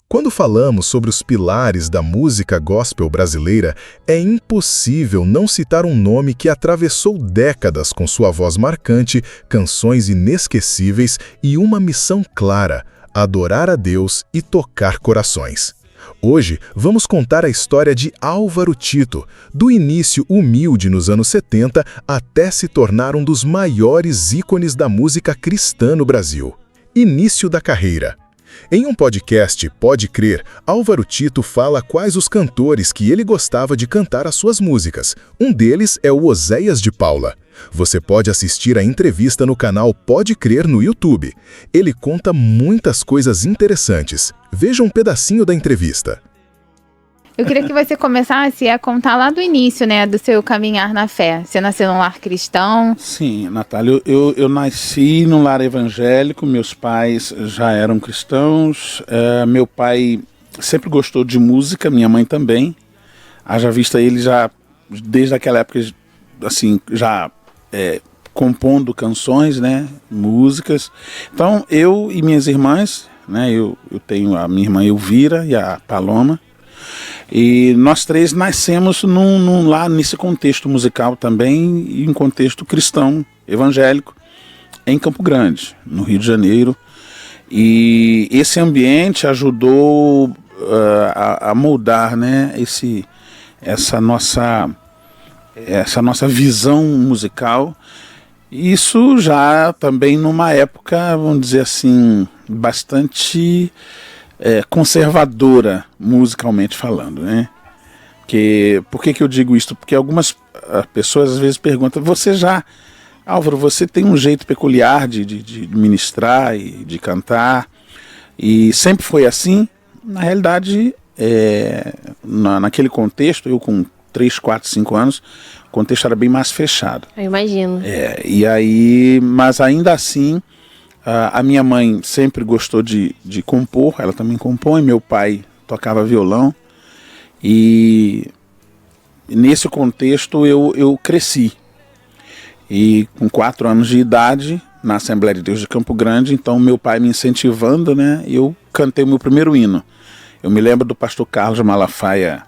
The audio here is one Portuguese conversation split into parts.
Quando falamos sobre os pilares da música gospel brasileira, é impossível não citar um nome que atravessou décadas com sua voz marcante, canções inesquecíveis e uma missão clara: adorar a Deus e tocar corações. Hoje, vamos contar a história de Álvaro Tito, do início humilde nos anos 70 até se tornar um dos maiores ícones da música cristã no Brasil. Início da carreira. Em um podcast, Pode Crer, Álvaro Tito fala quais os cantores que ele gostava de cantar as suas músicas. Um deles é o Oséias de Paula. Você pode assistir a entrevista no canal Pode Crer no YouTube. Ele conta muitas coisas interessantes. Veja um pedacinho da entrevista. Eu queria que você começasse a contar lá do início, né, do seu caminhar na fé. Você nasceu num lar cristão? Sim, Natália, eu nasci num lar evangélico, meus pais já eram cristãos, meu pai sempre gostou de música, minha mãe também. Haja vista ele já, desde aquela época, assim, já compondo canções, né, músicas. Então, eu e minhas irmãs, né, eu tenho a minha irmã Elvira e a Paloma, e nós três nascemos lá nesse contexto musical também, e em contexto cristão, evangélico, em Campo Grande, no Rio de Janeiro. E esse ambiente ajudou a moldar, né, essa nossa visão musical. Isso já também numa época, vamos dizer assim, bastante conservadora, musicalmente falando, né? Por que eu digo isso? Porque algumas pessoas às vezes perguntam: Álvaro, você tem um jeito peculiar de ministrar e de cantar, e sempre foi assim? Na realidade, naquele contexto, eu com 3, 4, 5 anos, o contexto era bem mais fechado. Eu imagino. E aí, mas ainda assim, a minha mãe sempre gostou de compor, ela também compõe, meu pai tocava violão, e nesse contexto eu cresci. E com 4 anos de idade, na Assembleia de Deus de Campo Grande, então meu pai me incentivando, né, eu cantei o meu primeiro hino. Eu me lembro do pastor Carlos Malafaia,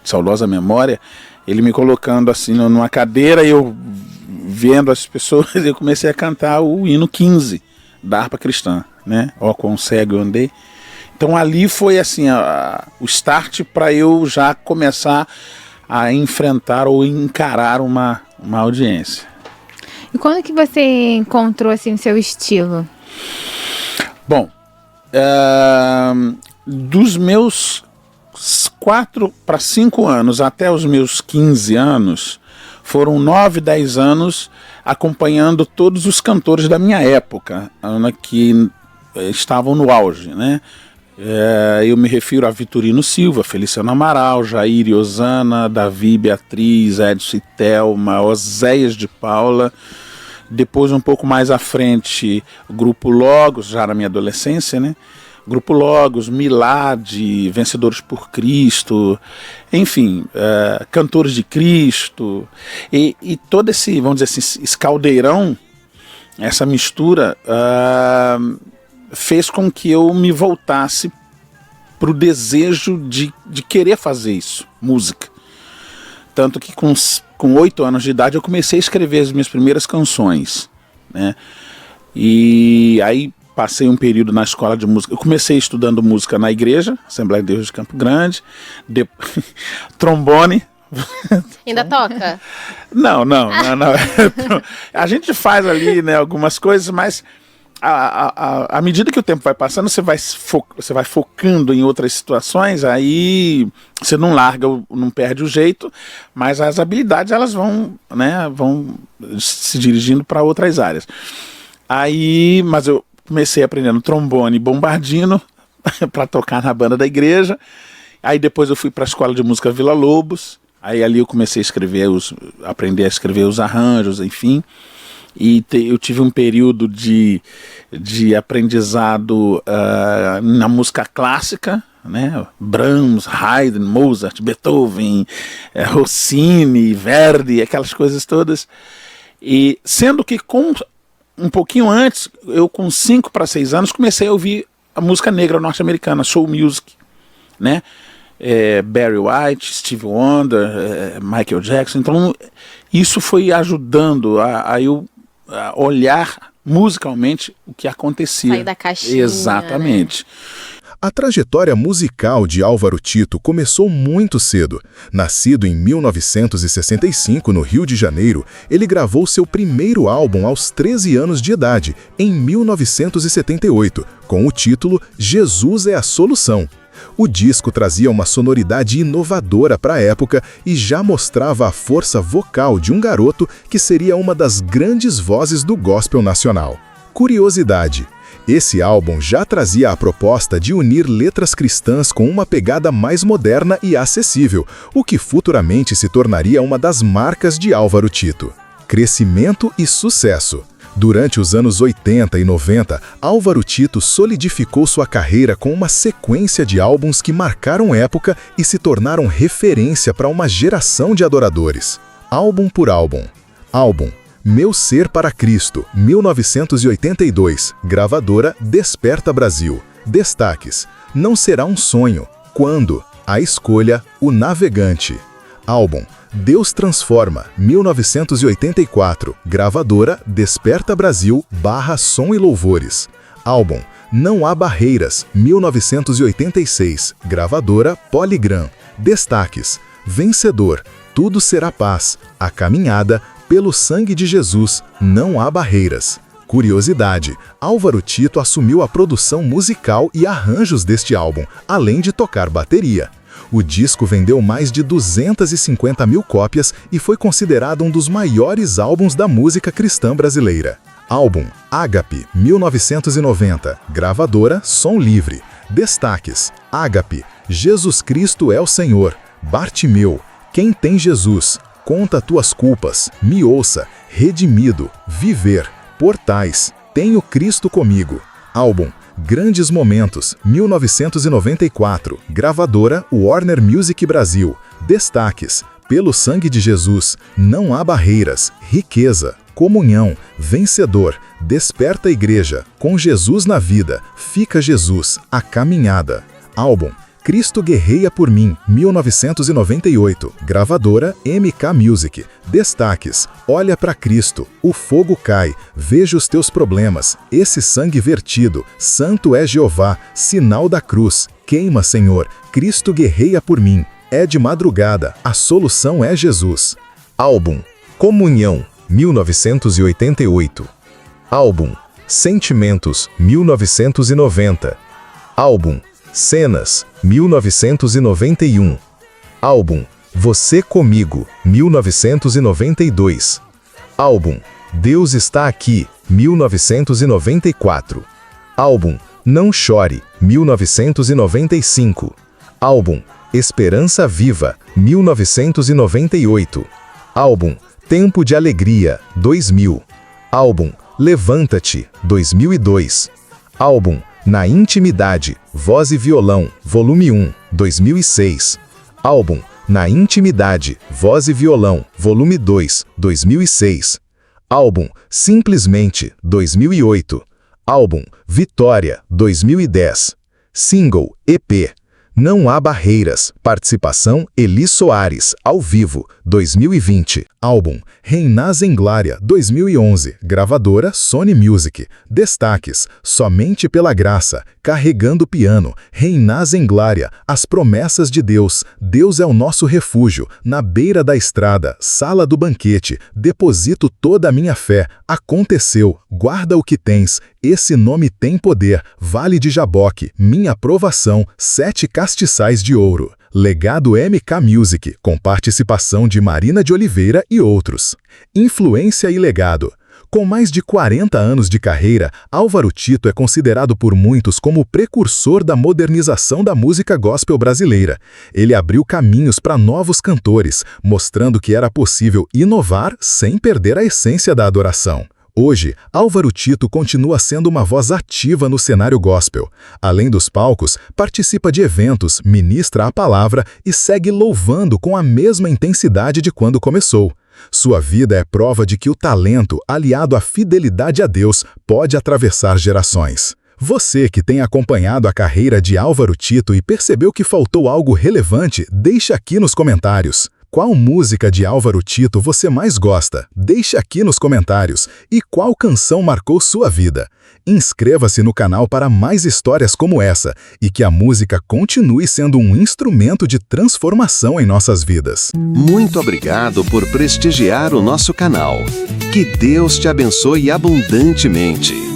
de saudosa memória, ele me colocando assim numa cadeira, e eu vendo as pessoas, eu comecei a cantar o hino 15 da harpa cristã, né? Ó, quão cego eu andei. Então ali foi assim o start para eu já começar a enfrentar ou encarar uma audiência. E quando que você encontrou assim o seu estilo? Bom, dos meus 4 para 5 anos até os meus 15 anos, foram 9, 10 anos acompanhando todos os cantores da minha época, que estavam no auge, né? Eu me refiro a Vitorino Silva, Feliciano Amaral, Jair e Osana, Davi, Beatriz, Edson e Thelma, Oséias de Paula. Depois, um pouco mais à frente, o Grupo Logos, já na minha adolescência, né? Grupo Logos, Milad, Vencedores por Cristo, enfim, Cantores de Cristo, e todo esse, vamos dizer assim, esse caldeirão, essa mistura, fez com que eu me voltasse para o desejo de querer fazer isso, música. Tanto que com 8 anos de idade eu comecei a escrever as minhas primeiras canções, né? E aí passei um período na escola de música. Eu comecei estudando música na igreja, Assembleia de Deus de Campo Grande, trombone. Ainda toca? Não. A gente faz ali, né, algumas coisas, mas à medida que o tempo vai passando, você vai focando em outras situações, aí você não larga, não perde o jeito, mas as habilidades elas vão se dirigindo para outras áreas. Mas eu comecei aprendendo trombone e bombardino para tocar na banda da igreja. Aí depois eu fui para a escola de música Vila Lobos. Aí ali eu comecei a aprender a escrever os arranjos, enfim. E eu tive um período de aprendizado na música clássica, né? Brahms, Haydn, Mozart, Beethoven, Rossini, Verdi, aquelas coisas todas. E sendo que um pouquinho antes, eu com 5 para 6 anos, comecei a ouvir a música negra norte-americana, soul music, né? Barry White, Stevie Wonder, Michael Jackson. Então isso foi ajudando a eu olhar musicalmente o que acontecia. Sair da caixinha. Exatamente. Né? A trajetória musical de Álvaro Tito começou muito cedo. Nascido em 1965, no Rio de Janeiro, ele gravou seu primeiro álbum aos 13 anos de idade, em 1978, com o título Jesus é a Solução. O disco trazia uma sonoridade inovadora para a época e já mostrava a força vocal de um garoto que seria uma das grandes vozes do gospel nacional. Curiosidade: esse álbum já trazia a proposta de unir letras cristãs com uma pegada mais moderna e acessível, o que futuramente se tornaria uma das marcas de Álvaro Tito. Crescimento e sucesso. Durante os anos 80 e 90, Álvaro Tito solidificou sua carreira com uma sequência de álbuns que marcaram época e se tornaram referência para uma geração de adoradores. Álbum por álbum. Álbum Meu Ser para Cristo, 1982, gravadora Desperta Brasil. Destaques: Não Será um Sonho, Quando, A Escolha, O Navegante. Álbum Deus Transforma, 1984, gravadora Desperta Brasil / Som e Louvores. Álbum Não Há Barreiras, 1986, gravadora Polygram. Destaques: Vencedor, Tudo Será Paz, A Caminhada, Pelo Sangue de Jesus, Não Há Barreiras. Curiosidade: Álvaro Tito assumiu a produção musical e arranjos deste álbum, além de tocar bateria. O disco vendeu mais de 250 mil cópias e foi considerado um dos maiores álbuns da música cristã brasileira. Álbum Ágape, 1990, gravadora Som Livre. Destaques: Ágape, Jesus Cristo é o Senhor, Bartimeu, Quem Tem Jesus, Conta Tuas Culpas, Me Ouça, Redimido, Viver, Portais, Tenho Cristo Comigo. Álbum Grandes Momentos, 1994, gravadora Warner Music Brasil. Destaques: Pelo Sangue de Jesus, Não Há Barreiras, Riqueza, Comunhão, Vencedor, Desperta a Igreja, Com Jesus na Vida, Fica Jesus, A Caminhada. Álbum Cristo Guerreia por Mim, 1998, gravadora MK Music. Destaques: Olha para Cristo, O Fogo Cai, Veja os Teus Problemas, Esse Sangue Vertido, Santo é Jeová, Sinal da Cruz, Queima Senhor, Cristo Guerreia por Mim, É de Madrugada, A Solução é Jesus. Álbum Comunhão, 1988. Álbum Sentimentos, 1990. Álbum Cenas, 1991. Álbum Você Comigo, 1992. Álbum Deus Está Aqui, 1994. Álbum Não Chore, 1995. Álbum Esperança Viva, 1998. Álbum Tempo de Alegria, 2000. Álbum Levanta-te, 2002. Álbum Na Intimidade, Voz e Violão, Volume 1, 2006. Álbum Na Intimidade, Voz e Violão, Volume 2, 2006. Álbum Simplesmente, 2008. Álbum Vitória, 2010. Single, EP, Não Há Barreiras, participação Eli Soares, ao vivo, 2020. Álbum Reinás em Glória, 2011, gravadora Sony Music. Destaques: Somente pela Graça, Carregando Piano, Reinás em Glória, As Promessas de Deus, Deus é o Nosso Refúgio, Na Beira da Estrada, Sala do Banquete, Deposito Toda a Minha Fé, Aconteceu, Guarda o que Tens, Esse Nome Tem Poder, Vale de Jaboque, Minha Aprovação, 7 Castiçais de Ouro. Legado MK Music, com participação de Marina de Oliveira e outros. Influência e legado. Com mais de 40 anos de carreira, Álvaro Tito é considerado por muitos como o precursor da modernização da música gospel brasileira. Ele abriu caminhos para novos cantores, mostrando que era possível inovar sem perder a essência da adoração. Hoje, Álvaro Tito continua sendo uma voz ativa no cenário gospel. Além dos palcos, participa de eventos, ministra a palavra e segue louvando com a mesma intensidade de quando começou. Sua vida é prova de que o talento, aliado à fidelidade a Deus, pode atravessar gerações. Você que tem acompanhado a carreira de Álvaro Tito e percebeu que faltou algo relevante, deixa aqui nos comentários. Qual música de Álvaro Tito você mais gosta? Deixe aqui nos comentários. E qual canção marcou sua vida? Inscreva-se no canal para mais histórias como essa e que a música continue sendo um instrumento de transformação em nossas vidas. Muito obrigado por prestigiar o nosso canal. Que Deus te abençoe abundantemente.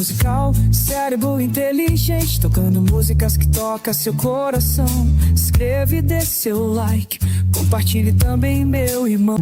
Musical, cérebro inteligente, tocando músicas que tocam seu coração. Inscreva e dê seu like, compartilhe também, meu irmão.